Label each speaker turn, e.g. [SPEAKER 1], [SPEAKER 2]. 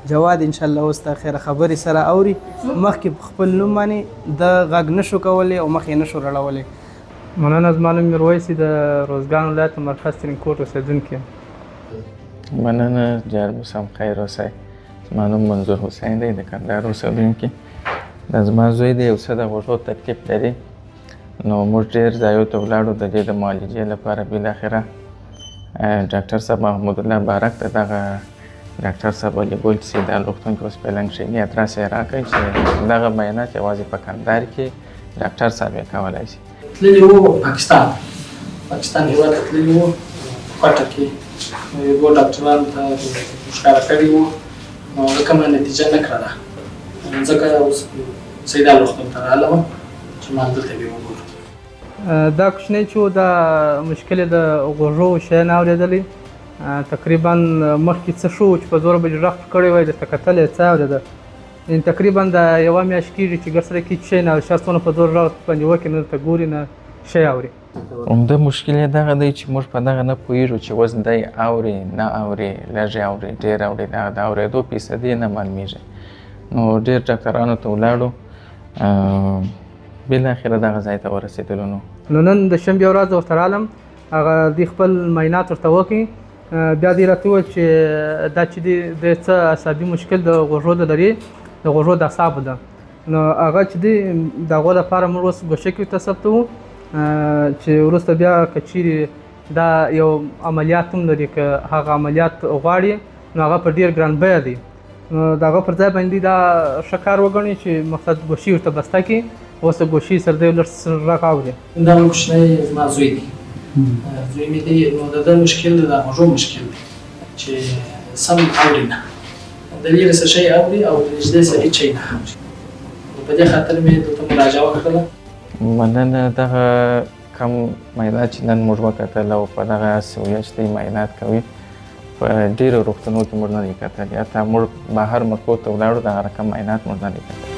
[SPEAKER 1] جواد ان شاء الله اوس ته خیره خبرې سره اوري مخکې په خپل نوم باندې د غږ نشو کولی او مخ یې نشو رړولی.
[SPEAKER 2] مننه. زما نوم میرویس د روزګان ولایت مرکز ترینکوټ اوسېدونکی یم.
[SPEAKER 3] مننه. جالب سم خیر اوسئ. زما نوم منظور حسین دی د کندهار اوسېدونکی. دا زما زوی دی یو څه د غوږو تکلیف لري نو موږ ډېر ځایو ته ولاړو د دې د معالجې لپاره. بالاخره ډاکټر صاحب محمود الله بارک ته دغه ډاکټر صاحب ولیږل چې دا روغتون کې اوس پیلنګ شوي ادرس یې راکړی چې دغه معاینات یوازې په کندهار کې ډاکټر صاحب یې کولی شي.
[SPEAKER 4] تللي وو پاکستان هېواد ته تللي وو په کوټه کې دوو ډاکټرانو ته ښکاره کړي وو نو هغه کومه نتیجه نه کړله ځکه اوس سیدال روغتون ته راغلم چې ما دلته بیا وګورم.
[SPEAKER 2] دا کوچنی چې دا مشکل یې د غوږو شیان اورېدلی تقریبا مخکې څه شو چې په زوره به یې غږ کړی وای درته کتلی یې څه اورېده یعنې تقریبا د یوه میاشت کېږي چې ګر سره کې شی نه شاید څونه په زور غږ باندې وکړي نه درته ګوري نه شی اوري.
[SPEAKER 3] عمده مشکل یې دغه دی چې موږ په دغه نه پوهېږو چې اوس دی اوري نه اوري لږ یې اوري ډېر اوري د اورېدو فیصدي نه معلومېږي. نو ډېر ډاکټرانو ته ولاړو بالاخره دغه ځای ته ورسېدلو.
[SPEAKER 2] نو نن د شنبې ورځ ورته رالم هغه دوی خپل معاینات ورته وکړي بیا دوی راته وویل چې دا چې دی د څه اعصابي مشکل د غوږو د لري د غوږو د اعصابو ده نو هغه چې دی د هغو لپاره موږ اوس ګوشکې ته ثبتوو چې وروسته بیا که چیرې دا یو عملیات هم لري که هغه عملیات غواړي نو هغه په ډېر ګران بیه دی نو د هغه پر ځای باندې دا ښه کار وګڼي چې مقصد ګوشي ورته بسته کړي اوس د ګوشي سره دی لږ غږ اوري.
[SPEAKER 4] دا کوچنی زما زوی دی زوی مې دی نو د ده مشکل د غوږو مشکل دی چې سم اوري نه د لرې څه شی اوري او د نږدې څه هېڅ شی نه اوري نو په دې خاطر مې دلته مراجعه وکړله.
[SPEAKER 3] مننه. دغه کم معاینات چې نن موږ وکتل او په دغه سویشتي معاینات کوي په ډېرو روغتونونو کې موږ نه دي کتلي حتی موږ بهر مکو ته ولاړو دغه رقم معاینات موږ نه دي کتلي.